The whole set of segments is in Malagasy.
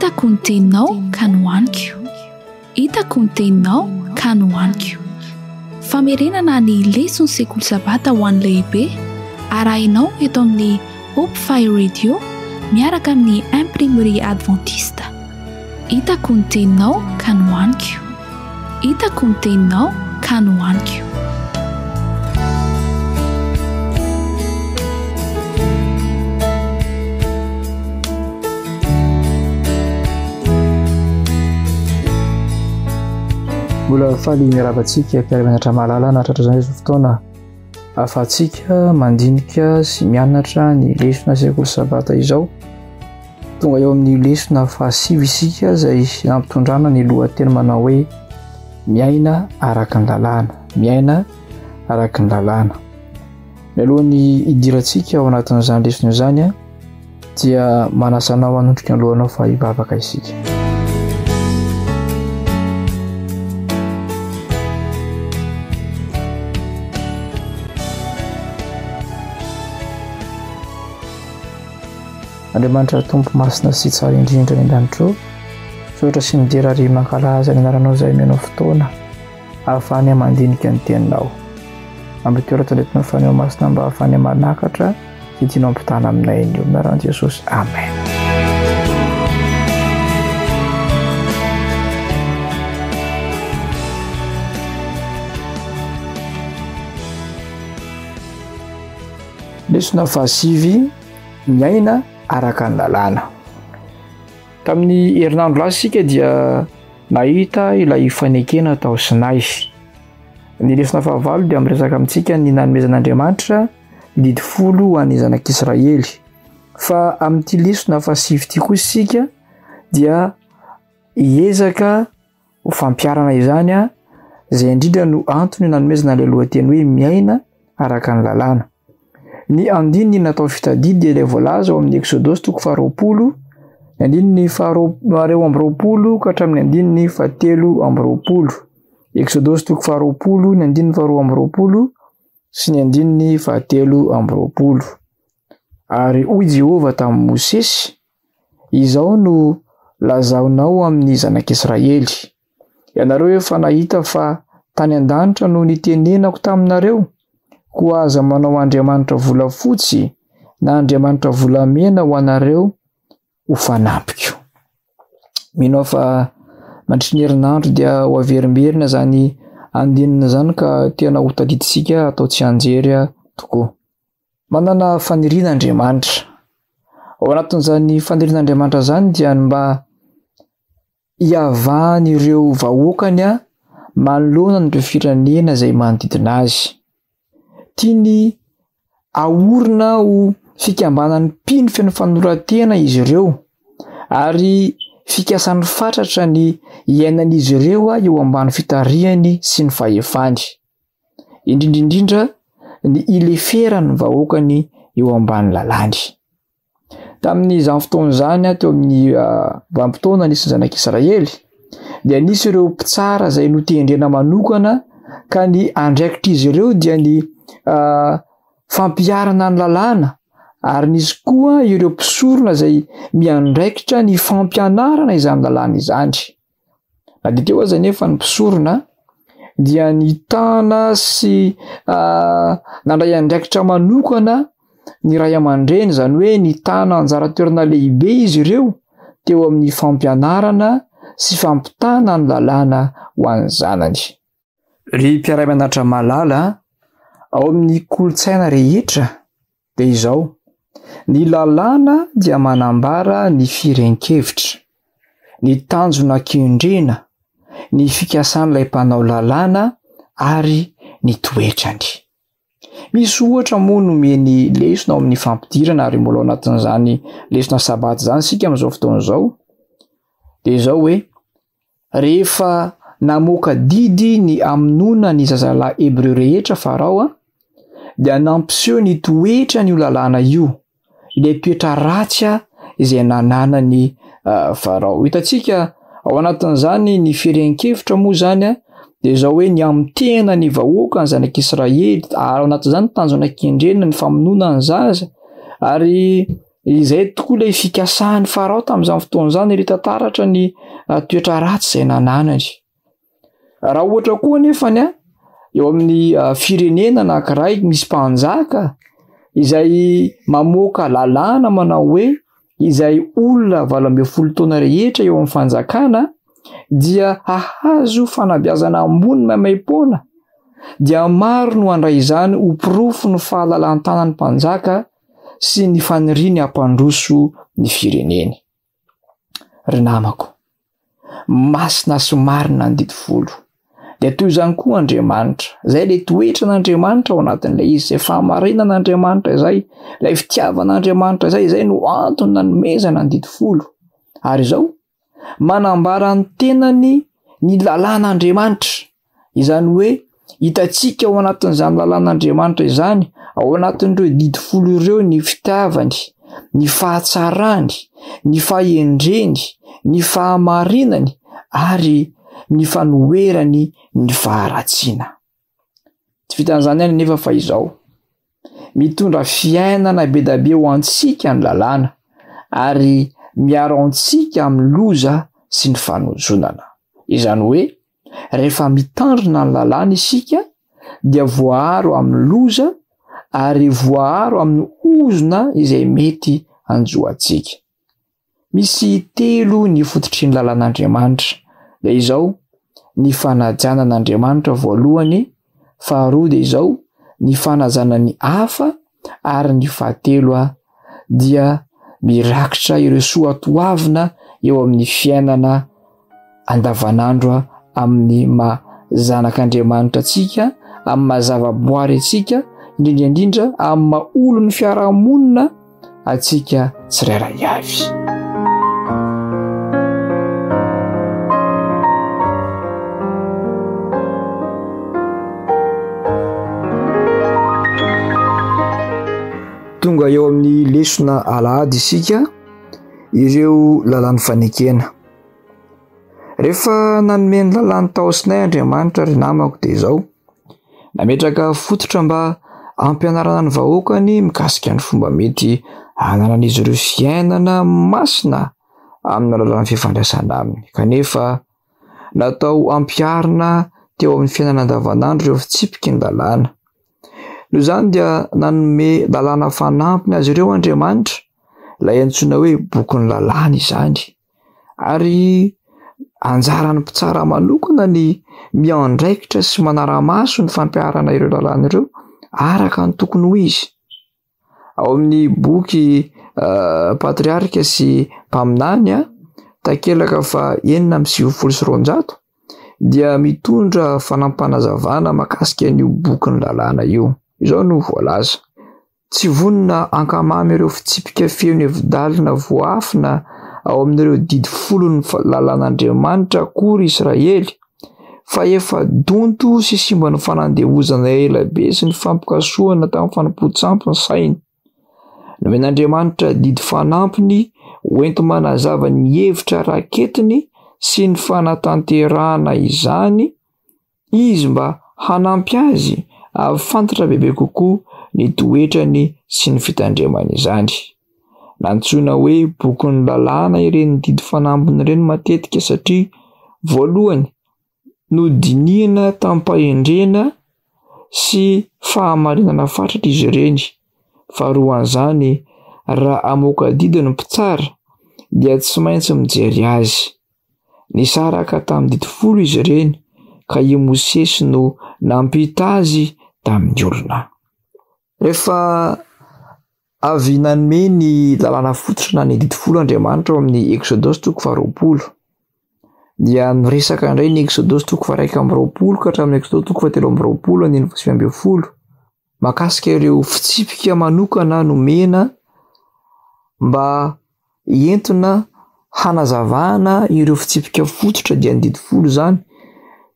hitako ny teninao ka nohaniko, hitako ny teninao ka nohaniko. Famerenana ny lesona sekoly sabata ho an'ny lehibe arahinao eto amin'ny Hope Fire Radio miaraka amin'ny imprimerie adventiste. Hitako ny teninao ka nohaniko, hitako ny teninao ka nohaniko. Mbola faly miarabantsika mpiara-mianatra mahalala natratra izany izy fotoana ahafahantsika mandinika sy mianatra ny lesona sekoly sabata izao. Tonga eo amin'ny lesona fahasivy isika izay nampitondrana ny lohateny manao hoe miaina araka ny lalàna, miaina araka ny lalàna. Mialohan'ny hidirantsika ao anatin'izany lesona izany dia manasanao hanondrika ny lohanao fa hivavaka isika. Andriamanitra tompo masina sy tsara indrindra ny an-danitro, sotra sy midera ary mankalaza ny anaranao izay mianao fotoana ahafahany mandinika ny teninao. Ambitoera tandetina faneo masina mba ahafahany manakatra sy tianao ampitana aminay io. Anaran'i Jesosy, amen. Lesona fahasivy, miaina araka ny lalàna. Tamin'ny herinandro lasa isika dia nahita ilay fanekena tao Sinay. Ny lesona fahavalo dia miresaka amintsika ny nanomezan'Andriamanitra didy 10 ho an'ny zanak'Israely. Fa amin'ity lesona fahasivy ity kosa isika dia hiezaka ho fampiarana izany izay indrindra no antony nanomezana ilay lohateny hoe miaina araka ny lalàna. Ny andininy natao fitadidy dia ilay voalaza ao amin'ny Exodosy 20, ny andininy 2:20 ka hatramin'ny andininy 7:20. Exodosy 20, ny andininy 2:20 sy ny andininy 7:20. Ary hoy Jehova tamin'i Mosesy, izao no lazaonao amin'ny zanak'Israely. Ianareo efa nahita fa tany an-danitra no nitenenako taminareo, koa aza manao Andriamanitra volafotsy na Andriamanitra volamena ho anareo ho fanampiko. Mino fa mandritry ny herinandro dia ho averimberina zany andinina zany ka tena ho tadiditsika atao tsy anjery tokoa. Manana faniriana Andriamanitra. Ao anatin'izany faniriana Andriamanitra zany dia mba hiavahan'ireo vahoakany manoloana ny firenena izay manodidina azy. Tiany aorina ho fikambanan'ny mpino feno fanorantena izy ireo ary fikasany fatratra ny iainan'izy ireo eo ambany fitarihany sy ny fahefany. Indrindrindrindra ny ileferany vahoakany eo ambany lalàny. Tamin'izany fotoana izany teo amin'ny vanim-potoana nisy zanak'Israely dia nisy ireo mpitsara izay notendrena manokana ka ny andraikitra izy ireo dia ny fampiarana ny lalàna ary nisy koa ireo mpisorona izay miandraikitra ny fampianarana izany lalàna izany. Na dia teo aza nefa ny mpisorona dia nitana sy nandray andraikitra manokana ny ray aman-dreny, izany hoe nitana anjara toerana lehibe izy ireo teo amin'ny fampianarana sy fampitana ny lalàna ho an'ny zanany. Ry mpiara-mianatra malala, ao amin'ny kolotsaina rehetra dia izao, ny lalàna dia manambara ny firen-kevitra, ny tanjona kendrena, ny fikasan'ilay mpanao lalàna ary ny toetrany. Misy ohatra moa nomeny lesona ao amin'ny fampidirana ary mbola ao anatin'izany lesona sabata izany sika amin'izao fotoana izao. Dia izao hoe, rehefa namoaka didy ny amonona ny zazalahy Hebreo rehetra Farao dia nampiseho ny toetra ny lalàna io, ilay toetra ratsy izay nananany Farao. Hitantsika ao anatin'izany ny firen-kevitra moa zany dia izao hoe ny amitena ny vahoaka ny zanak'Israely, ary ao anatin'izany tanjona kendrena ny famonoana ny zaza, ary izay tokoa ilay fikasahany Farao tamin'izany fotoan'izany ry tantaratra ny toetra ratsy izay nananany. Raha ohatra koa nefany eo amin'ny firenena anankiray misy mpanjaka izay mamoaka lalàna manao hoe izay olona 12 taona rehetra eo amin'ny fanjakana dia hahazo fanabeazana ambony maimaim-poana, dia maro no handray izany ho pirofo ny fahalalan-tanan'ny mpanjaka sy ny faniriany hampandroso ny fireneny. Ry namako, masina sy marina ny didy folo. Dia toy izany koa Andriamanitra, izay ilay toetra n'Andriamanitra ao anatin'ilay izy, izay fahamarinan'Andriamanitra izay, ilay fitiavan'Andriamanitra izay no antony nanomezana ny didy folo. Ary izao manambara ny tenany ny lalàn'Andriamanitra, izany hoe hitantsika ao anatin'izany lalàn'Andriamanitra izany, ao anatin'ireo didy folo ireo ny fitiavany, ny fahatsarany, ny fahendreny, ny fahamarinany ary ny fanoherany ny faharatsiana. Tsy vitan'izany ihany nefa fa izao mitondra fiainana be da be ho antsika ny lalàna ary miaro antsika amin'ny loza sy ny fanojonana. Izany hoe rehefa mitandrina ny lalàna isika dia voaharo amin'ny loza ary voaharo amin'ny ozona izay mety hanjoantsika. Misy 3 ny fototry ny lalàn'Andriamanitra. Dia izao ny fanajana an'Andriamanitra voalohany, faharoa dia izao ny fanajana ny hafa, ary ny fahatelo dia mirakitra ireo soatoavina eo amin'ny fiainana andavanandro amin'ny mahazanak'Andriamanitra atsika, amin'ny mahazava-boary atsika, indrindra amin'ny maha-olon'ny fiarahamonina atsika tsirairay avy. Tonga eo amin'ny lesona alahady isika ireo lalàn'ny fanekena. Rehefa nanome ny lalàny taosinay Andriamanitra ry namako dia izao nametraka fototra mba ampianarana ny vahoakany mikasika ny fomba mety hananan'izy ireo fiainana masina amin'ny lalàn'ny fifandraisana aminy. Kanefa natao ampiarina teo amin'ny fiainana andavanandro ireo fitsipika ny lalàna. Noho izany dia nanome lalàna fanampiny azy ireo Andriamanitra, ilay antsoina hoe bokin'ny lalàna izany, ary anjarany mpitsara manokana ny miandraikitra sy manara-maso ny fampiarana ireo lalàna ireo araka ny tokony ho izy. Ao amin'ny boky Patriarika sy Mpaminany takelaka fa 9:900 dia mitondra fanampanazavana makasika an'io bokin'ny lalàna io. Izao no voalaza: tsy vonina ankamamy ireo fitsipika feno evidalina voafina ao amin'ireo didy folon'ny lalàn'Andriamanitra akory Israely, fa efa donto sy simba ny fanandehozana elabe sy ny fampikasoana tamin'ny fanampotsampy ny sainy. Nomen'Andriamanitra didy fanampiny hoento manazava ny hevitra raketiny sy ny fanatanterahana izany izy mba hanampy azy ary fantatra bebe kokoa ny toetrany sy ny fitandremany izany. Nantsoina hoe bokin'ny lalàna ireny didy fanampiny ireny matetika satria voalohany nodinihana tampahendrena sy fahamarinana fatratra izy ireny, faharoan'izany raha amoaka didy ny mpitsara dia tsy maintsy mijery azy. Nisaraka tamin'ny didy folo izy ireny ka i Mosesy no nampita azy tamin'ny olona. Rehefa avy nanome ny lalàna fototra ny didy folo Andriamanitra ao amin'ny Exodosy 20 dia miresaka indray ny Exodosy 1:20 ka hatramin'ny Exodosy 3:20 makasika ireo fitsipika manokana nomena mba entina hanazavana ireo fitsipika fototra dia ny didy folo izany.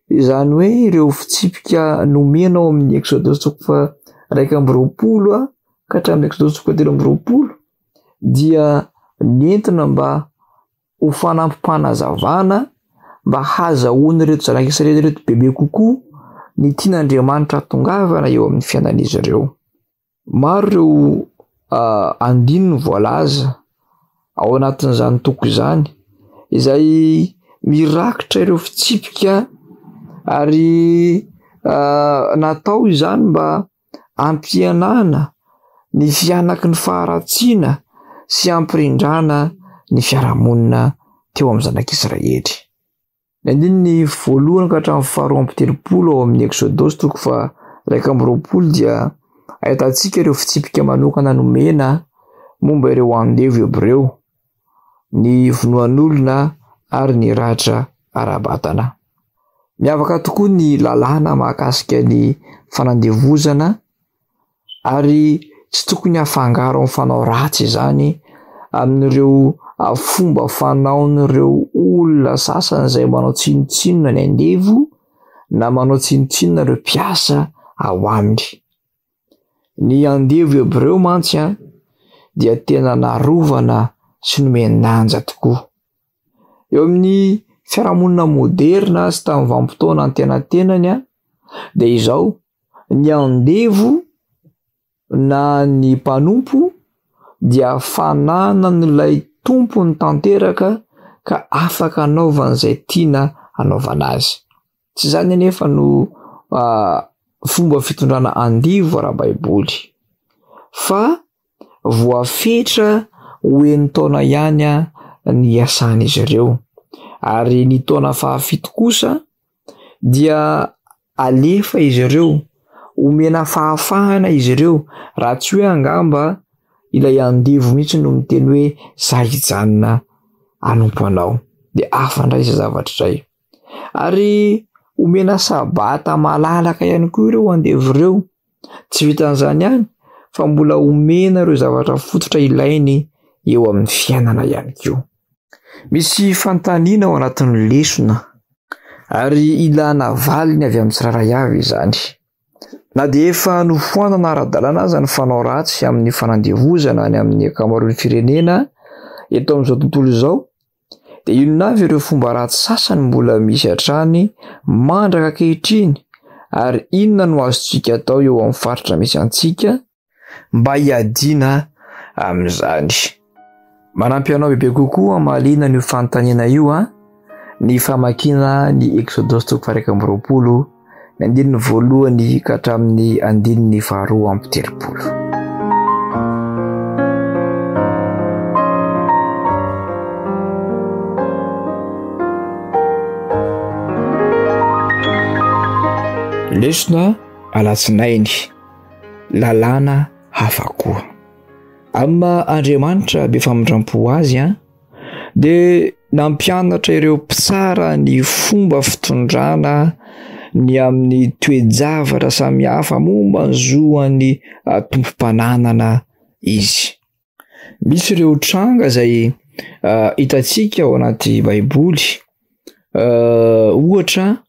Izany hoe ireo fitsipika nomena ao amin'ny Exodosy 1:20 ka hatramin'ny Exodosy 3:20 dia nentina mba ho fanampim-panazavana mba hazahoana ireto zanak'Israely ireto bebe kokoa ny tian'Andriamanitra tongavana eo amin'ny fiainan'izy ireo. Maro ireo andiny voalaza ao anatin'izany toko izany izay mirakitra ireo fitsipika ary natao izany mba ampianana ny fianaky ny faharatsiana sy ampirindrana ny fiarahamonina teo amin'ny zanak'Israely. Ny voalohany ka hatramin'ny faharoa amby telopolo ao amin'ny Exodosy toko fa 1:20 dia ahitantsika ireo fitsipika manokana nomena momba ireo andevy hebreo, ny vonoan'olona ary ny ratra ara-batana. Miavaka tokoa ny lalàna mahakasika ny fanandevozana ary tsy tokony hafangaro amin'ny fanao ratsy izany amin'ireo fomba fanaon'ireo olona sasany izay manao tsinotsinona ny andevo na manao tsinotsinona ireo mpiasa ao aminy. Ny andevo hebreo mantsy dia tena narovana sy nomen-danja tokoa. Eo amin'ny fiarahamonina moderna sy tamin'ny vanim-potoana antenantenany dia izao ny andevo na ny mpanompo dia fanana n'ilay tompony tanteraka ka afaka anaovana izay tiana anaovana azy. Tsy izany anefa no fomba fitondrana andivo ara-baiboly fa voafetra hoen'ny taona ihany ny asan'izy ireo ary ny taona fahafito kosa dia alefa izy ireo, omena fahafahana izy ireo raha tsy hoe angamba ilay andevo mihitsy no miteny hoe zay hijanona hanompo anao dia afandray izay zavatra izay. Ary omena sabata malalaka ihany koa ireo andevo ireo. Tsy vitan'izany ihany fa mbola omena ireo zavatra fototra ilainy eo amin'ny fiainana ihany koa. Misy fantaniana ao anatin'ny lesona ary ilana valiny avy amin'ny tsiraray avy izany. Na dia efa nofoanana ara-dalàna aza ny fanao ratsy amin'ny fanandevozana any amin'ny ankamaroan'ny firenena eto amin'izao tontolo izao, dia inona avy ireo fomba ratsy sasany mbola misy hatrany mandraka ankehitriny ary inona no azontsika atao eo amin'ny faritra misy antsika mba hiadiana amin'izany. Manampy anao bebe kokoa mahaliana io fanontaniana io ny famakiana ny Exodosy toko 1:20 ny andininy voalohany ka hatramin'ny andininy faharoa amby 30. Lesona alatsinainy, lalàna hafa koa. Amma Andriamanitra be famindram-po azy dia nampianatra ireo mpitsara ny fomba fitondrana ny amin'ny toe-javatra samihafa momba ny zoan'ny tompo-pananana izy. Misy ireo tranga izay hitantsika ao anaty baiboly, ohatra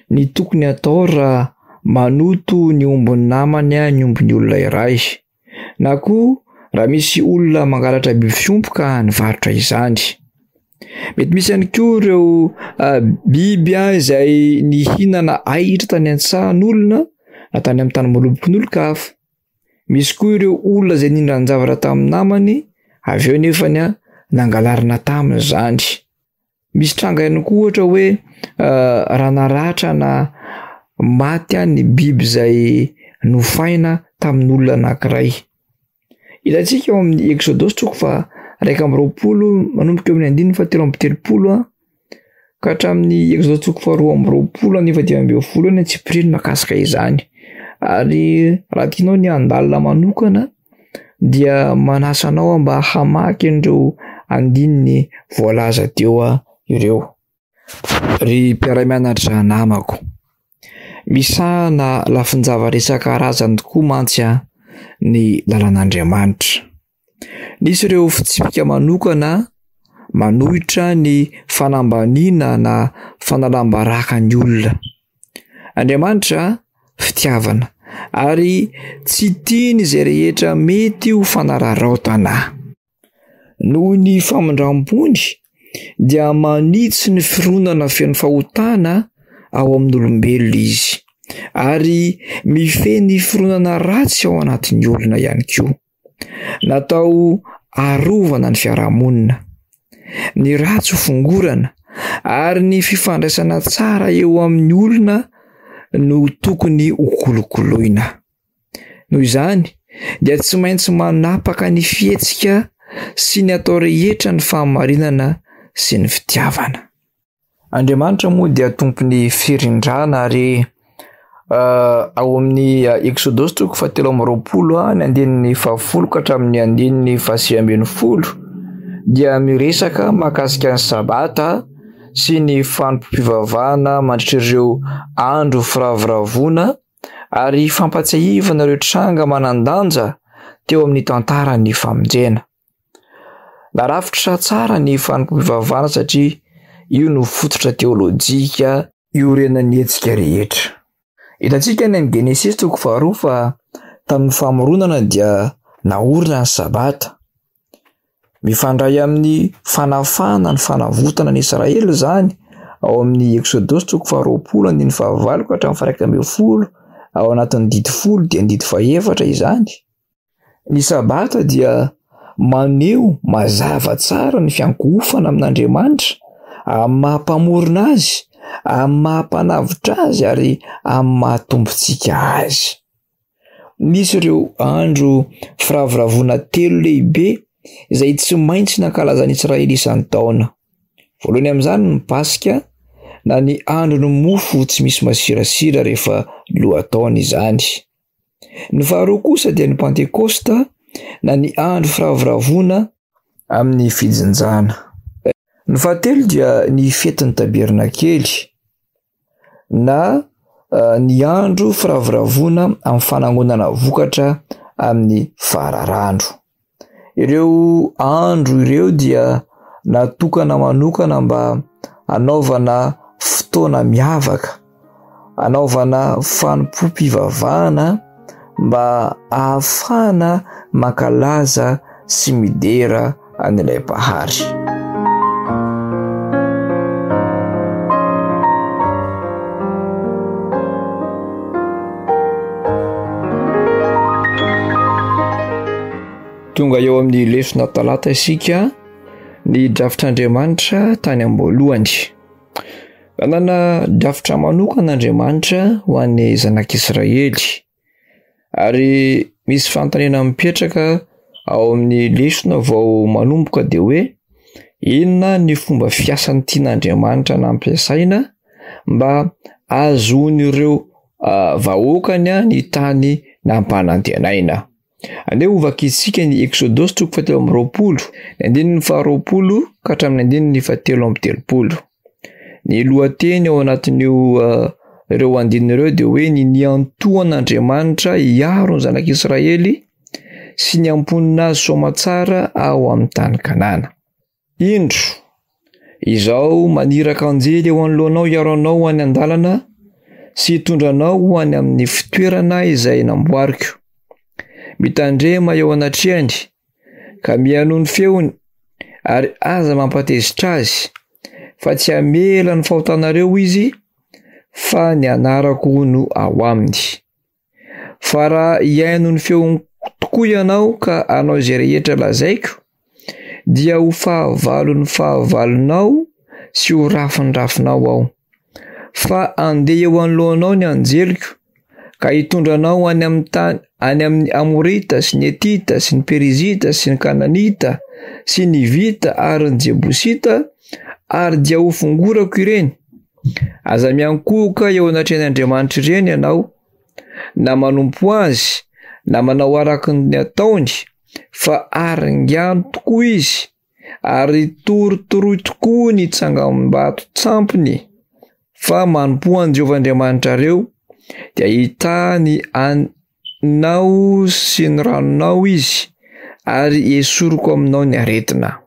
ny tokony atao raha manoto ny ombon'ny namany ny ombon'ny olona iray, na koa raha misy olona mangalatra biby fiompy ka nivarotra izany. Mety misy ihany koa ireo biby izay nihinana ahitra tany an-tsahan'olona na tany amin'ny tany malobok'olon-kafa. Misy koa ireo olona izay nindran'ny zavatra tamin'ny namany avy eo nefany nangalarina tamin'izany. Misy tranga ihany koa ohatra hoe raha naratra na maty ny biby izay nofaina tamin'olona anankiray. Hitantsika ao amin'ny Exodosy toko fa 1:20 manomboka eo amin'ny 1:30 ka hatramin'ny Exodosy toko fa 2:20 ny 10:20 ny tsipiriny makasika izany. Ary raha tianao ny andalina manokana dia manasa anao mba hamaky ireo andininy voalaza teo ireo. Ry mpiara-mianatra namako, misahana lafin-javatra isan-karazany tokoa mantsy ny lalàn'Andriamanitra. Nisy ireo fitsipika manokana manohitra ny fanambaniana na fanalambaraka ny olona. Andriamanitra fitiavana ary tsy tiany izay rehetra mety ho fanararaotana. Noho ny famindram-pony dia manitsy ny fironana feno fahotana ao amin'ny olombelona izy ary mifehy ny fironana ratsy ao anatin'ny olona ihany koa. natao arovana ny fiarahamonina, ny ratsy fongorana ary ny fifandraisana tsara eo amin'ny olona no tokony hokolokoloina. Noho izany dia tsy maintsy manapaka ny fihetsika sy ny atao rehetra ny fahamarinana sy ny fitiavana. Andriamanitra moa dia tompony firindrana ary ao amin'ny Exodosy 7:20 ny andininy 10 ka hatramin'ny andininy 9:10 dia miresaka mahakasika ny sabata sy ny fanompom-pivavahana mandritrireo andro firaviravona ary fampatsiahivana ireo tranga manan-danja teo amin'ny tantaran'ny famonjena. Narafitra tsara ny fanompom-pivavahana satria io no fototra teolojika iorenan'ny hetsika rehetra. Hitantsika ny Genesis 2 fa tamin'ny famoronana dia naorina ny sabata. Mifandray amin'ny fanafana ny fanavotana ny Israely zany ao amin'ny Exodosy 20:15 ka hatramin'ny 1:10 ao anatin'ny didy 10 dia didy 4 izany. Ny sabata dia maneho mazava tsara ny fiankohofana amin'Andriamanitra amin'ny mahampamorona azy, amin'ny mahampanavitra azy ary amin'ny mahatombotsika azy. Misy ireo andro firaviravona 3 lehibe izay tsy maintsy nankalazan'ny Israely isan-taona. Voalohany amin'izany ny Pasika, na ny andro ny mofo tsy misy masirasira rehefa lohataona izany. Ny faharoa kosa dia ny Pentekosta, na ny andro firaviravona amin'ny fijinjana. Ny fahatelo dia ny fetin'ny tabernakely, na ny andro firaviravona amin'ny fanangonana vokatra amin'ny fararandro. Ireo andro ireo dia natokana manokana mba anaovana fotoana miavaka, anaovana fanompom-pivavahana mba ahafahana mankalaza sy midera an'ilay mpahary. Tonga eo amin'ny lesona talata isika ny drafitr'Andriamanitra tany am-boalohany. Nanana drafitra manokana Andriamanitra ho an'ny zanak'Israely ary misy fanontaniana mipetraka ao amin'ny lesona vao manomboka dia hoe inona ny fomba fiasan'ny tian'Andriamanitra nampiasaina mba ahazoan'ireo vahoakany ny tany nampanantenaina. Andeha ovaka isika ny Exodosy 17:20 ny andininy 20 ka hatramin'ny andininy 7:30. Ny lohateny ao anatin'io ireo andininy ireo dia hoe ny niantoan'Andriamanitra hiaro ny zanak'Israely sy ny amponina azy soamatsara ao amin'ny tany Kanana. Indro izao maniraka anjely eo anoloanao hiaro anao any an-dalana sy hitondranao any amin'ny fitoerana izay namboariko. Mitandrema eo anatrehany ka mihaino ny feony ary aza mampatezitra azy, fa tsy hamela ny fahotanareo izy fa ny anarako no ao aminy. Fa raha hihaino ny feony tokoa ianao ka hanao izay rehetra lazaiko dia ho fahavalon'ny fahavalonao sy ho rafindrafinao ao. Fa andeha eo anoloanao ny anjeliko ka hitondranao any amin'ny tany, any amin'ny Amorita sy ny Etita sy ny Perizita sy ny Kananita sy ny Vita ary ny Jebusita, ary dia ho fongorako ireny. Aza miankohoka eo anatrehan'Andriamanitra ireny ianao, na manompo azy na manao araka ny ataony, fa aringano tokoa izy ary torotoroy tokoa ny tsangam-bato tsampiny. Fa manompo an'i Jehovahandriamanitra reo dia hitany anao sy ny ranonao izy ary esoroko aminao ny aretina.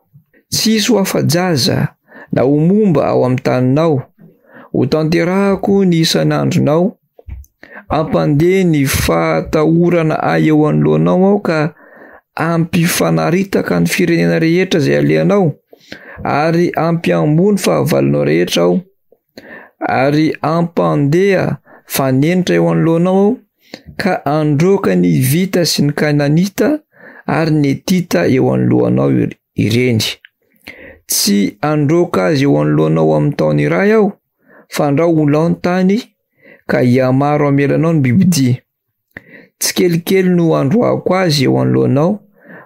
Tsisy ho afa-jaza na ho momba ao amin'ny taninao, ho tanterahako ny isan'andronao, ampandeha ny fahatahorana ahy eo anoloanao aho ka ampifanaritaka ny firenena rehetra izay alehanao ary ampiambony fahavalonao rehetra aho, ary ampandeha fanenitra eo anoloanao aho ka androaka ny Vita sy ny Kananita ary netita eo anoloanao ireny. Tsy androka azy eo anoloanao amin'ny taony iray aho, fa andrao olao ny tany ka iamaro amelanao ny bibidia. Tsy kelikely no androako azy eo anoloanao,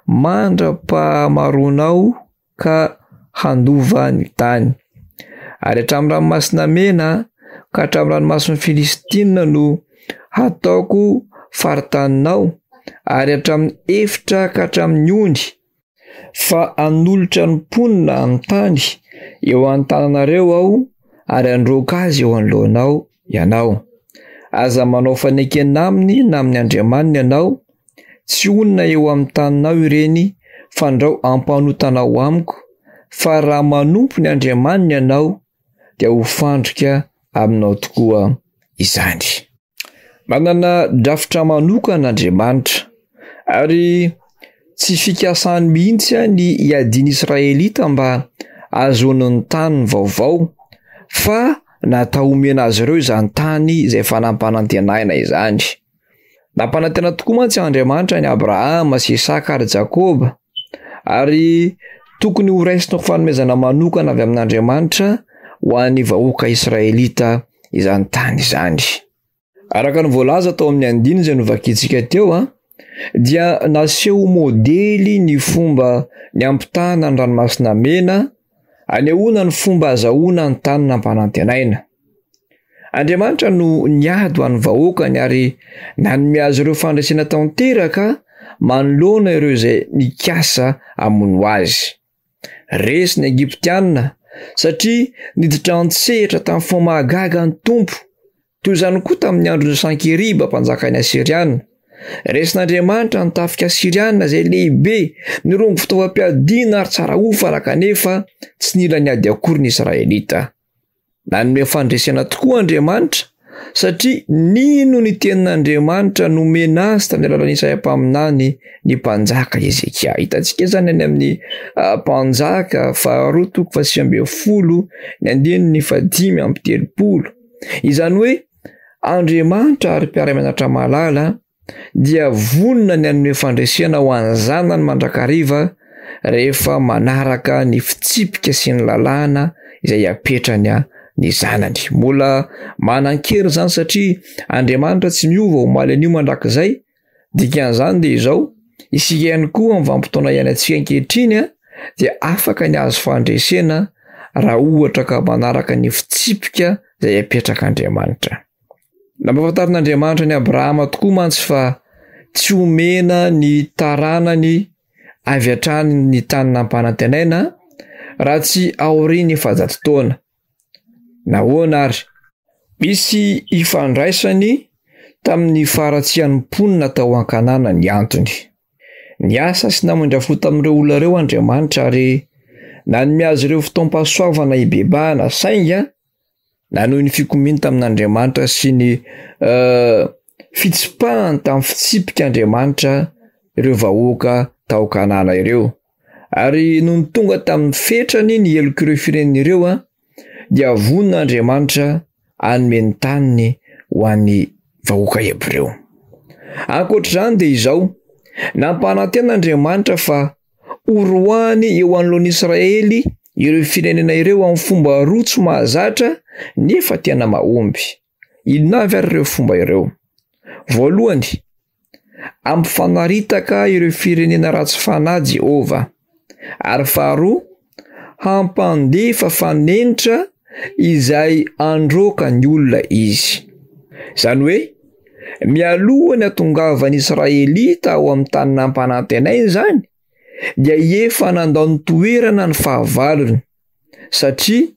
mandra-pahamaronao ka handova ny tany. Ary hatramin'ny ranomasina mena ka hatramin'ny ranomasina Filistina no hataoko faritaninao, ary hatramin'ny efitra ka hatramin'ny ony, fa hanolotra ny mponina amin'ny tany eo an-tananareo aho, ary androaka azy eo anoloanao ianao. Aza manao fanekena aminy na amin'ny Andriamanina ianao, tsy onona eo amin'ny taninao ireny, fa andrao ampanotanao amiko, fa raha manompo ny Andriamanina ianao, dia ho fandrika aminao tokoa izany. Manana drafitra manokana Andriamanitra, ary tsy fikasany mihitsy ny iadiany Israelita mba ahazoany ny tany vaovao, fa natao omena azy ireo izany tany izay fanampanantenaina izany. Nampanantena tokoa mantsy Andriamanitra ny Abrahama sy Isaka ary Jakoba, ary tokony ho raisina fanomezana manokana avy amin'Andriamanitra ho an'ny vahoaka Israelita izany tany izany. Araka ny voalaza tao amin'ny 9 izay novakintsika teo, dia naseho modely ny fomba ny ampitahana ny ranomasina mena, anehoana ny fomba azahoana ny tany nampanantenaina. Andriamanitra no niady ho an'ny vahoakany ary nanome azy ireo fandraisana tanteraka manoloana ireo izay nikasa hamono azy. Resy ny Egiptianina satria niditra an-tsehatra tamin'ny fomahagaga ny tompo, toy izany koa tamin'ny andron'ny Sankeriba mpanjakan'ny Asiriana. Resin'Andriamanitra ny tafika Asiriana izay lehibe, nirongo fitaovam-piadiana ary tsara ofara kanefa tsy nila niady akory ny Israelita. Nanome fandresena tokoa Andriamanitra satria nino ny tenin'Andriamanitra nomena azy tamin'ny alalan'ny Isaiah-paminany ny mpanjaka Hezekia. Hitantsika izany any amin'ny mpanjaka 2:8, ny 5:30. Izany hoe Andriamanitra ary mpiara-mianatra malala dia vonona ny hanome fandresena ho an'ny zanany mandrakariva rehefa manaraka ny fitsipika sy ny lalàna izay apetrany ny zanany. Mbola manan-kery zany satria Andriamanitra tsy miova ho maly an'io mandrakizay. Dikan'izany dia izao, isika ihany koa amin'ny vanim-potoana iainantsika ankehitriny dia afaka ny azo fandresena raha ohatra ka manaraka ny fitsipika izay apetrak'Andriamanitra. Nampahafantarin'Andriamanitra ny Abrahama tokoa mantsy fa tsy omena ny taranany avy hatrany ny tany nampanantenaina raha tsy aoriany 7 taona. Nahoana ary? Misy ifandraisany tamin'ny faratsian'ny mponina tao an-Kanana ny antony. Niasa sy namindra-fo tamin'ireo olona ireo Andriamanitra ary nanome azy ireo fotoam-pahasoavana ibebahana sainga nanohy ny fikomiana tamin'Andriamanitra sy ny fitsipahany tamin'ny fitsipika Andriamanitra ireo vahoaka tao Kanana ireo. Ary noho ny tonga tamin'ny fetrany ny heloka ireo firenen'ireo dia vonin'Andriamanitra hanome ny taniny ho an'ny vahoaka Hebreo. Ankoatr'izany dia izao, nampananten'Andriamanitra fa horohany eo anoloan'ny Israely ireo firenena ireo amin'ny fomba roa tsy mahazatra nefa tena mahomby. Inona avy ary ireo fomba ireo? Voalohany, ampifanaritaka ireo firenena ratsy fanahy Jehova, ary faharoa, hampandefa fanenitra izay androaka ny olona izy. Izany hoe, mialoha ny hatongavan'ny Israelita ao amin'ny tany nampanantenaina izany, dia efa nandao ny toerana ny fahavalony, satria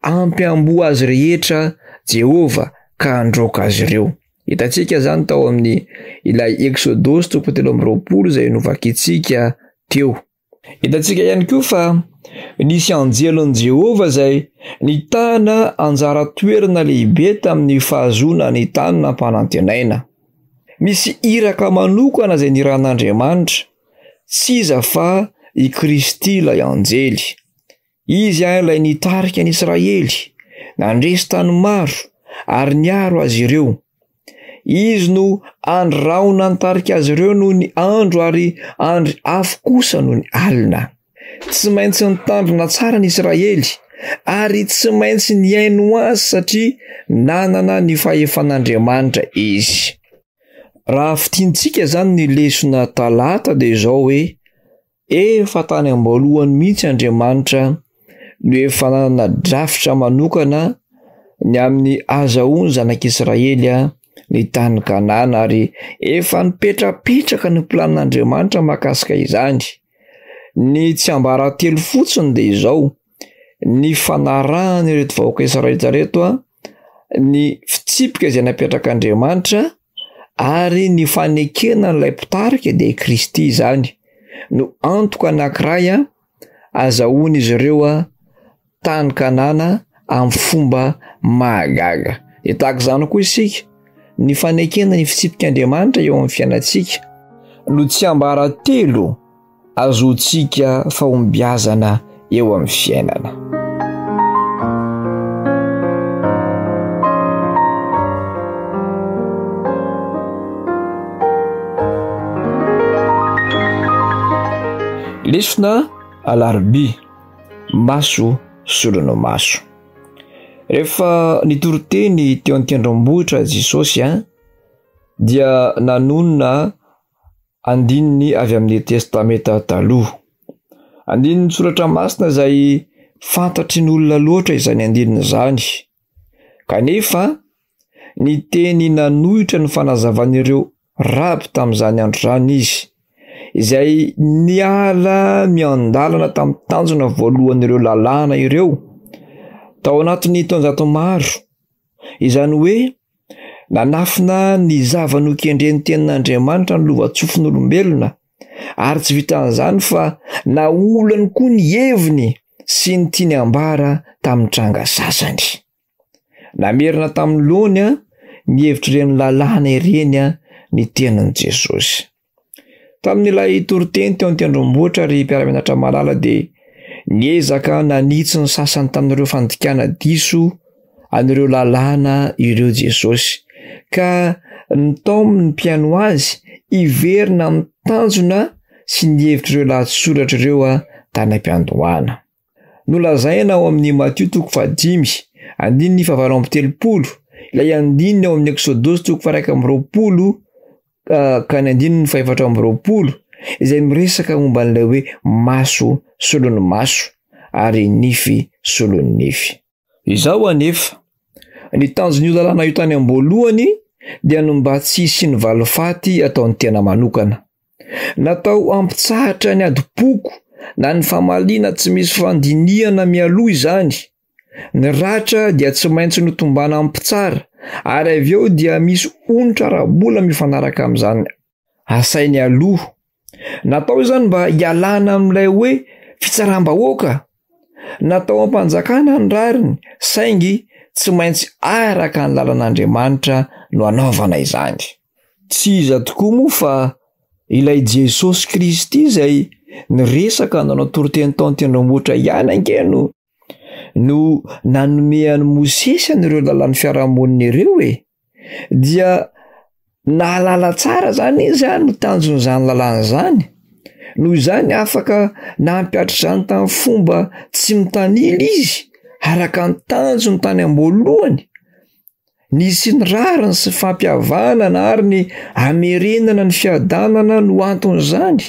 ampiamboa azy rehetra Jehova ka androaka azy ireo. Hitantsika izany tao amin'ny ilay Exodosy 17:20 izay novakintsika teo. Hitantsika ihany koa fa nisy anjelon'i Jehova izay nitana anjara toerana lehibe tamin'ny fahazoana ny tany nampanantenaina. Misy iraka manokana izay niran'Andriamanitra, tsy iza fa i Kristy ilay anjely. Izy ilay nitarika ny Israely, nandresy tany maro ary niaro azy ireo. izy no andraona nitarika azy ireo noho ny andro ary andry afo kosa noho ny alina. Tsy maintsy nitandrina tsara ny Israely ary tsy maintsy niaino azy satria nanana ny fahefan'Andriamanitra izy. Raha fitintsika zany ny lesona talata dia izao hoe efa tany am-boalohany mihitsy Andriamanitra no efa nanana drafitra manokana ny amin'ny azahoany zanak'Israely ny tany Kanana ary efa nipetrapetraka ny planin'Andriamanitra mahakasika izany. Ny tsiambaratelo fotsiny dia izao: ny fanarahany ireto vahoaka Israelita reto ny fitsipika izay napetrak'Andriamanitra ary ny fanekena n'ilay mpitarika dia Kristy izany no antoka anankiray azahoany izy ireo tany Kanana amin'ny fomba mahagaga. Dia tahaka izany koa isika, ny fanekena ny fitsipik'Andriamanitra eo amin'ny fiainantsika no tsiambaratelo azotsika fahombiazana eo amin'ny fiainana. Lesona alarobia, maso solon'ny maso. Rehefa nitoroteny teo an-tendrombohitra Jesosy dia nanonona andininy avy amin'ny testameta taloha. Andininy soratra masina izay fantatry ny olona loatra izany andininy izany. Kanefa ny teny nanohitra ny fanazavan'ireo raby tamin'izany andro izany izy, izay niala miandalana tamin'ny tanjona voalohan'ireo lalàna ireo tao anatin'ny taonjato maro. Izany hoe nanafina ny zava-nokendren'ny tenin'Andriamanitra ny lova-tsofin'olombelona, ary tsy vitan'izany fa naolany koa ny heviny sy ny tiany ambara tamin'ny tranga sasany. Namerina tamin'ny lony ny hevitrireny lalàna ireny ny tenin'i Jesosy. Tamin'ilay toroteny teo an-tendrombohitra ry mpiara-mianatra malala dia niezaka nanitsy ny sasany tamin'ireo fandikana diso an'ireo lalàna ireo Jesosy, ka nitaony ny mpiaino azy iverina amin'ny tanjona sy ny hevitrireo lahatsoratra ireo tany am-piandohana. Nolazaina ao amin'ny Matio 5:5-7, ilay andininy ao amin'ny Exodosy 1:20 ka ny andininy 4:20 izay miresaka momba n'ilay hoe maso solon'ny maso ary nify solon'ny nify. Izao anefa ny tanjon'io lalàna io tany am-boalohany dia no mba tsy hisy ny valofaty ataony tena manokana. Natao ampitsahatra ny adi-poko na ny famaliana tsy misy fandinihana mialoha izany. Ny ratra dia tsy maintsy notombana ampitsara, ary avy eo dia misy onitra arabola mifanaraka amin'izany asainy aloha. Natao izany mba hialana amin'ilay hoe fitsaram-bahoaka. Natao ampanjakana ny rariny, saingy tsy maintsy araka ny lalàn'Andriamanitra no anaovana izany. Tsy iza tokoa moa fa ilay Jesosy Kristy izay niresaka nanao toroteny tao an-tendrombohitra ihany ankeno no nanomean'i Mosesy an'ireo lalàn'ny fiarahamonina ireo dia nahalala tsara zany izy no tanjon'izany lalàna izany. Noho izany afaka nampiatra izany tamin'ny fomba tsy mitanila izy, araka ny tanjony tany am-boalohany. Nisy ny rariny sy fampihavanana ary ny hamerenana ny fiadanana no anton'izany.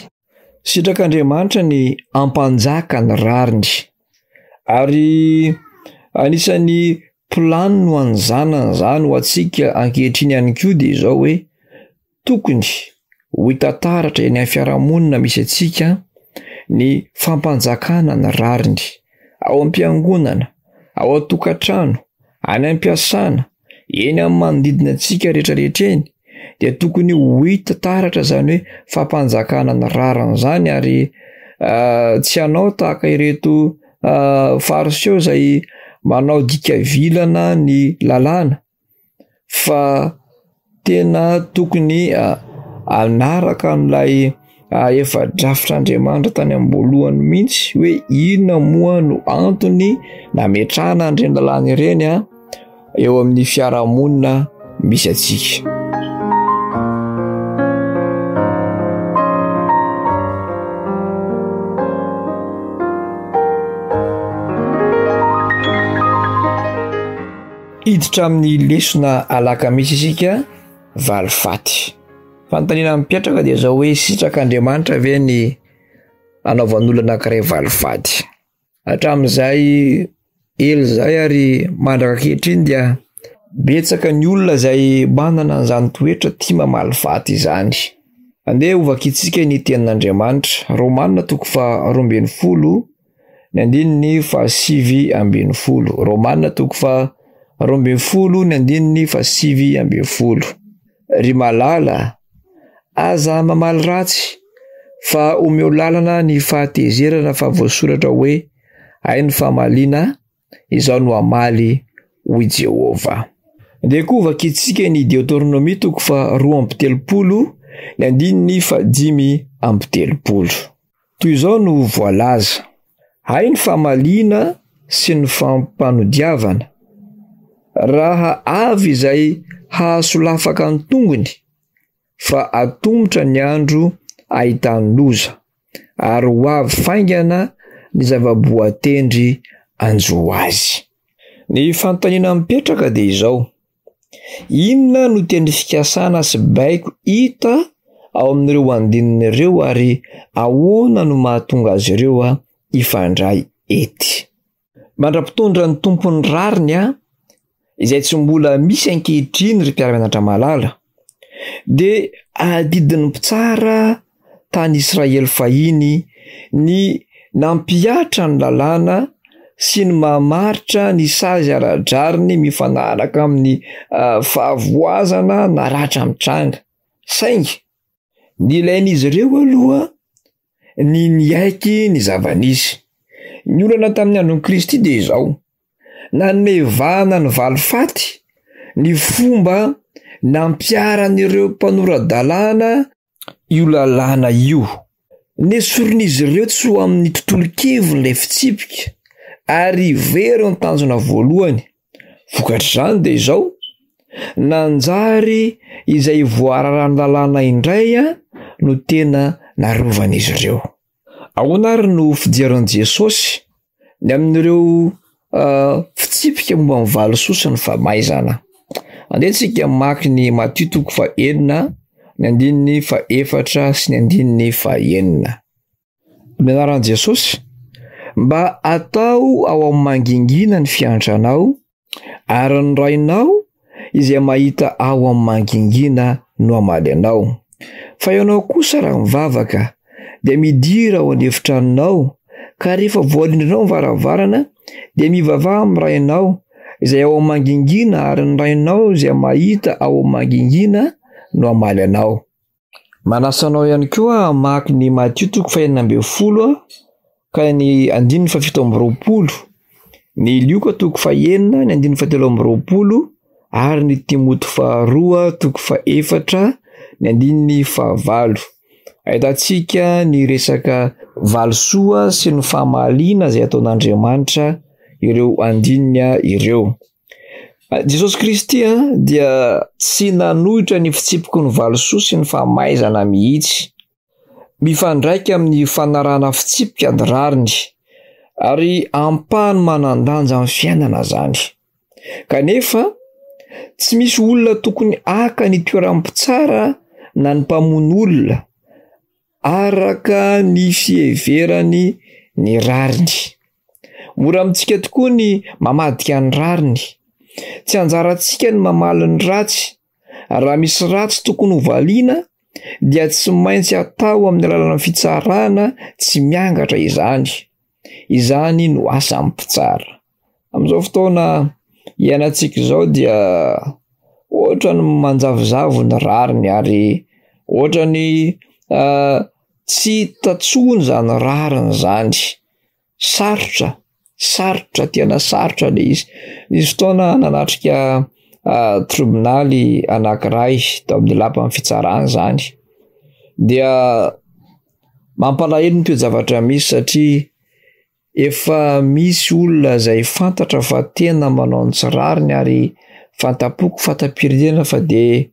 Sitrak'Andriamanitra ny ampanjaka ny rariny, ary anisan'ny plany no an'ny zanany izany ho antsika ankehitriny ihany koa dia izao hoe tokony ho hita taratra eny amin'ny fiarahamonina misy antsika ny fampanjakana ny rariny ao am-piangonana, ao an-tokantrano, any am-piasana, eny amin'ny manodidina antsika rehetrarehetra eny, dia tokony ho hita taratra izany hoe fampanjakana ny rariny izany. Ary tsy hanao tahaka ireto fariseo izay manao dika vilana ny lalàna, fa tena tokony anaraka n'ilay efa drafitr'Andriamanitra tany am-boalohany mihitsy hoe inona moa no antony nametrahana an'ireny lalàna ireny eo amin'ny fiarahamonina misy antsika. hiditra amin'ny lesona alakamisy isika valifaty. Fanontaniana mipetraka dia zao hoe sitrak'Andriamanitra ve ny anaovan'olona anankiray valifaty. Hatramin'izay elo zay ary mandraka ankehitriny dia betsaka ny olona izay manana an'izany toetra tia mamaly faty izany. Andeha ovakitsika ny tenin'Andriamanitra. Romanina 12:20 ny andininy 7:20. Romanina 12:20 ny andininy 7:20. Ry malala, aza mamaly ratsy fa omeo lalana ny fahatezerana fa voasoratra hoe hay ny famaliana izao no amaly hoy Jehova. Dia koa vakitsika ny Deutéronomie 2:30 ny andininy 5:30. Toy izao no voalaza: hay ny famaliana sy ny fampanodiavana raha avy izay hahasolafaka ny tongony, fa atombotra ny andro ahitany loza ary ho avy faingana ny zava-boatendry anjo azy. Ny fanontaniana mipetraka dia izao: inona no teny fikasana sy baiko hita ao amin'ireo andinin'ireo ary ahoana no mahatonga azy ireo ifandray ety? Mandra-pitondra ny tompony rariny izay tsy mbola misy ankehitriny ry mpiara-mianatra malala, dia adidin'ny mpitsara tany Israely fahiny ny nampihatra ny lalàna sy ny mamaritra ny sazy ara-drariny mifanaraka amin'ny fahavoazana naratra mitranga. Saingy ny ilain'izy ireo aloha ny niaiky ny zava-nisy. Ny olana tamin'ny andron'i Kristy dia izao: nanevana ny valifaty ny fomba nampiaran'ireo mpanorandalàna io lalàna io. Nesorin'izy ireo tsy ho amin'ny tontolo kevon'ilay fitsipika ary very ny tanjona voalohany. Vokatr'izany dia izao: nanjary izay voararan'ny lalàna indray no tena narovan'izy ireo. Ahoana ary no fijeran'i Jesosy ny amin'ireo fitsipika momba ny valisoa sy ny famaizana? Andehantsika mamaky ny Matthieu 4 ny andininy 4 sy ny andininy 9. Amin'ny anaran'i Jesosy: mba atao ao amin'ny mangingina ny fiantranao ary ny rainao izay mahita ao amin'ny mangingina no amaly anao. Fa ianao kosa raha mivavaka dia midira ao anefitranonao, ka rehefa voalindrinao ny varavarana dia mivavaha amin'ny rainao izay ao amin'ny mangingina ary ny rainao izay mahita ao amin'ny mangingina no amaly anao. Manasanao ihany koa hamaky ny Matthieu 4:20 ka ny andininy 7:20, ny Luka 4:1 ny andininy 7:20 ary ny Timoty 2:4 ny andininy 9. Ahitantsika ny resaka valisoa sy ny fahamaliana izay ataon'Andriamanitra ireo andininy ireo. Jesosy Kristy dia tsy nanohitra ny fitsipiky ny valisoa sy ny fahamaizana mihitsy. Mifandraika amin'ny fanarahana fitsipika ny rariny ary ampahany manan-danja amin'ny fiainana zany. Kanefa tsy misy olona tokony haka ny toeram-pitsara na ny mpamono olona araka ny fiheverany ny rariny. Mora amintsika tokoa ny mamadika ny rariny. Tsy anjarantsika ny mamaly ny ratsy. Raha misy ratsy tokony hovaliana dia tsy maintsy atao amin'ny alalana fitsarana tsy miangatra izany. Izany no asan'ny mpitsara. Amin'izao fotoana iainantsika izao dia ohatra ny manjavozavo ny rariny ary ohatra ny tsy tatsohony zany rariny zany. Sarotra tena sarotra le izy. Nisy fotoana nanatrika tribonaly anankiray tao amin'ny lapan'ny fitsarana zany. Dia mampalahelo ny toe-javatra misy satria efa misy olona izay fantatra fa tena manao ny tsy rariny ary fantapoko fatapirirana fa dia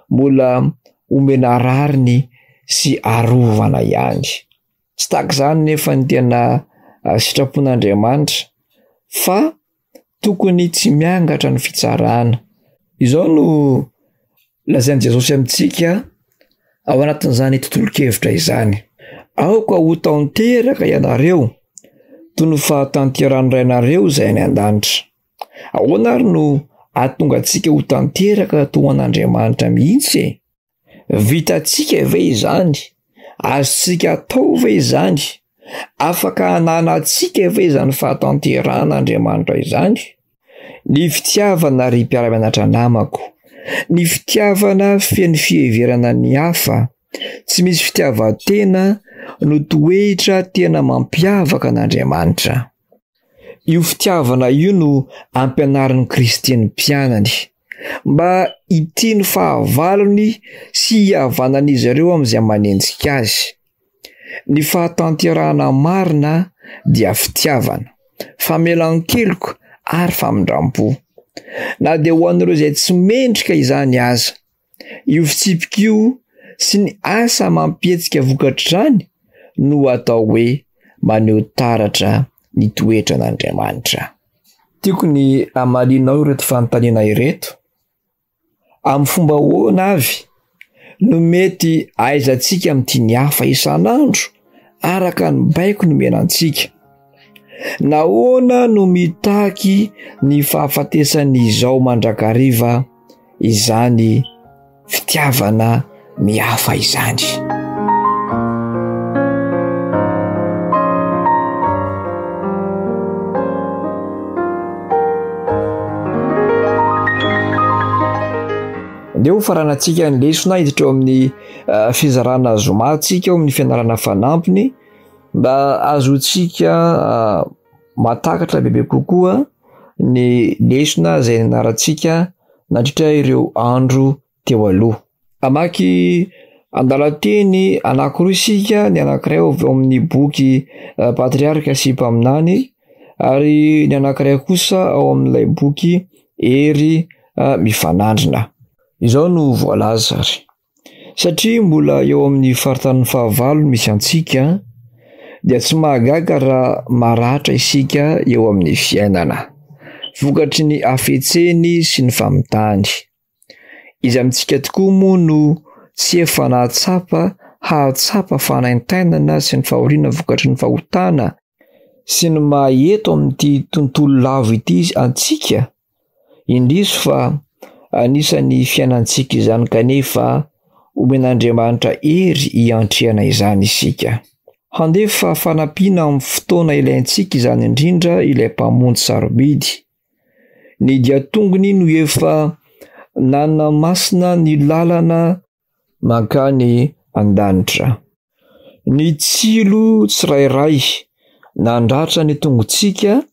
mbola omena rariny sy arovana ihany. Tsy tahaka izany nefa ny tena sitrapon'Andriamanitra fa tokony tsy miangatra ny fitsarana. Izao no lazain'i Jesosy amintsika ao anatin'izany tontolo-kevitra izany. Aoka ho tanteraka ianareo toy ny fahatanterany rainareo izay any an-danitra. Ahoana ary no ahatonga antsika ho tanteraka toa an'Andriamanitra mihitsy? Vitantsika ve izany? Azontsika atao ve izany? Afaka hananantsika ve izany fahatanteran'Andriamanitra izany? Ny fitiavana ry mpiara-mianatra namako, ny fitiavana feno fiheverana ny hafa, tsy misy fitiavan-tena no toetra tena mampiavaka an'Andriamanitra. Io fitiavana io no ampianarin'ny Kristiany mpianany mba hitiany fahavalony sy hihavanan'izy ireo amin'izay manenjika azy. Ny fahatanterahana marina dia fitiavana, famelan-keloka ary famindram-po. Na dia ho an'ireo izay tsy mendrika izany aza, io fitsipika io sy ny asa mampihetsika vokatr'izany no atao hoe maneho taratra ny toetra n'Andriamanitra. Tiako ny hamalinao ireto fanontaniana ireto. Amin'ny fomba ahoana avy no mety ahaizantsika amin'ity ny hafa isan'andro araka ny baiko nomena antsika? Nahoana no mitaky ny fahafatesan'izao mandrakariva izany fitiavana ny hafa izany? Ndeha ho faranantsika ny lesona hiditra eo amin'ny fizarana zomantsika eo amin'ny fianarana fanampiny mba azontsika matakatra bebe kokoa ny lesona izay nianarantsika nandritra ireo andro teo aloha. Amaky andalan-teny anankiroa isika, ny anankiray ao amin'ny boky Patriarika sy Mpaminany ary ny anankiray kosa ao amin'ilay boky Hery mifanandrina. Izao no voalaza ary. Satria mbola eo amin'ny faritany fahavalo misy antsika, dia tsy mahagaga raha maratra isika eo amin'ny fiainana, vokatry ny hafetseny sy ny famitany. Izy amintsika tokoa moa no tsy efa nahatsapa hahatsapa fanaintainana sy ny fahoriana vokatry ny fahotana sy ny maheto amin'ity tontolo lavo ity antsika, indrisy fa anisan'ny fiainantsika izany kanefa omen'Andriamanitra hery hiantrehana izany isika. Handefa fanampiana amin'ny fotoana ilaintsika izany indrindra ilay mpamonjy sarobidy. Ny diatongony no efa nanamasina ny lalana mankany an-danitra. Ny tsilo tsirairay nandratra ny tongontsika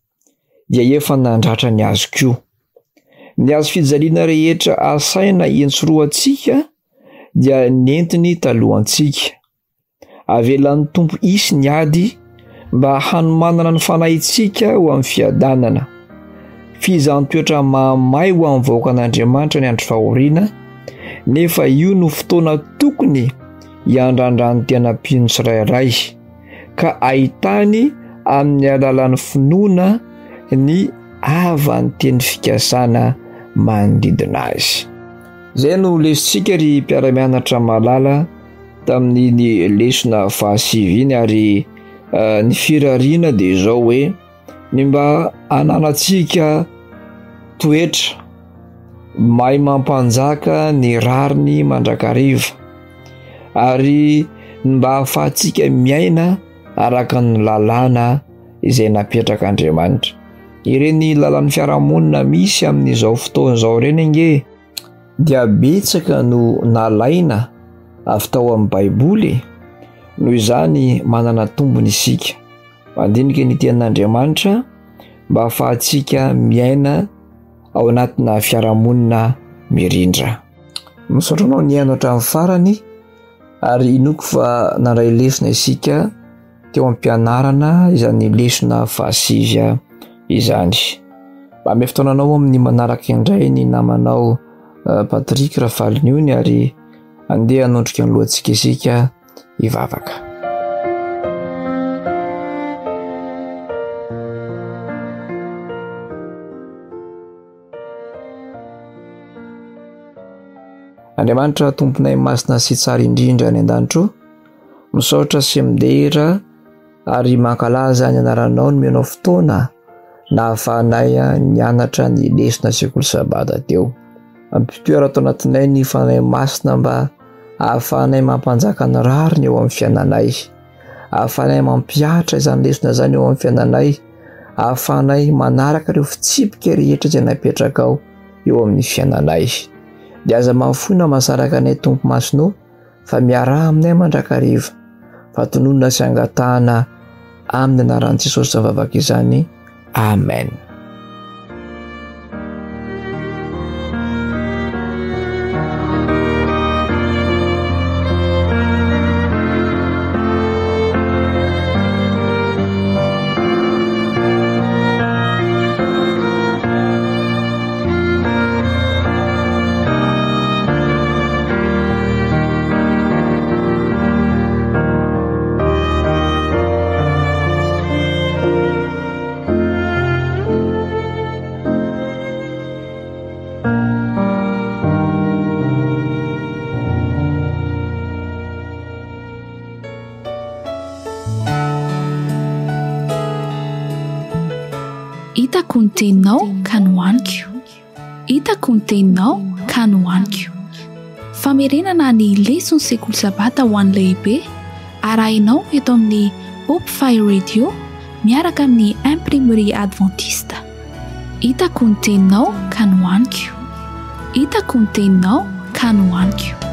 dia efa nandratra ny azo koa. Ny azo fijaliana rehetra asaina entsoroantsika dia nentiny talohantsika. Avelan'ny tompo isy ny ady mba hanomanana ny fanahintsika ho amin'ny fiadanana. Fizantoetra mahamay ho amin'ny vahoaka an'Andriamanitra ny andro fahoriana, nefa io no fotoana tokony hiandrandran'ny tena mpino tsirairay ka ahitany amin'ny alalan'ny finoana ny havan'ny teny fikasana manodidina azy. Izay no lesontsika ry mpiara-mianatra malala tamin'ny lesona fahasiviny ary ny firariana dia izao hoe ny mba hananantsika toetra mahay mampanjaka ny rariny mandrakariva ary mba hahafahantsika miaina araka ny lalàna izay napetrak'Andriamanitra. Ireny lalàn'ny fiarahamonina misy amin'izao fotoana izao ireny nge dia betsaka no nalaina avy tao amin'ny Baiboly, noho izany manana tombony isika. Mandinika ny tenin'Andriamanitra mba hahafahantsika miaina ao anatina fiarahamonina mirindra. Misaotra anao ny haino hatramin'ny farany ary inoko fa nandray lesona isika teo am-pianarana izany lesona fahasivy izany. Mba ame fotoananao amin'ny manaraka indray ny namanao Patrick Rafaliniony ary andeha hanondrika ny lohantsika isika hivavaka. andriamanitra tomponay masina sy tsara indrindra ny an-danitro misaotra sy midehitra ary mankalaza ny anaranao no menao fotoana na hahafahanay nianatra ny lesona sekoly sabata teo. Ampitoera atao anatinay ny fanay masina mba hahafahanay mampanjaka ny rariny eo amin'ny fiainanay, hahafahanay mampiatra izany lesona izany eo amin'ny fiainanay, hahafahanay manaraka ireo fitsipika rehetra izay napetraka ao eo amin'ny fiainanay. Dia aza mahafona masaraka anay tompo masino fa miara aminay mandrakariva, fa tononona sy angatahana amin'ny anaran'i Jesosy zavavaka izany. Amen. Hitako ny teninao ka nohaniko, hitako ny teninao ka nohaniko. Famerenana ny lesona sekoly sabata ho an'ny lehibe arahinao eto amin'ny Hope Fire Radio miaraka amin'ny imprimerie adventiste. Hitako ny teninao ka nohaniko, hitako ny teninao ka nohaniko.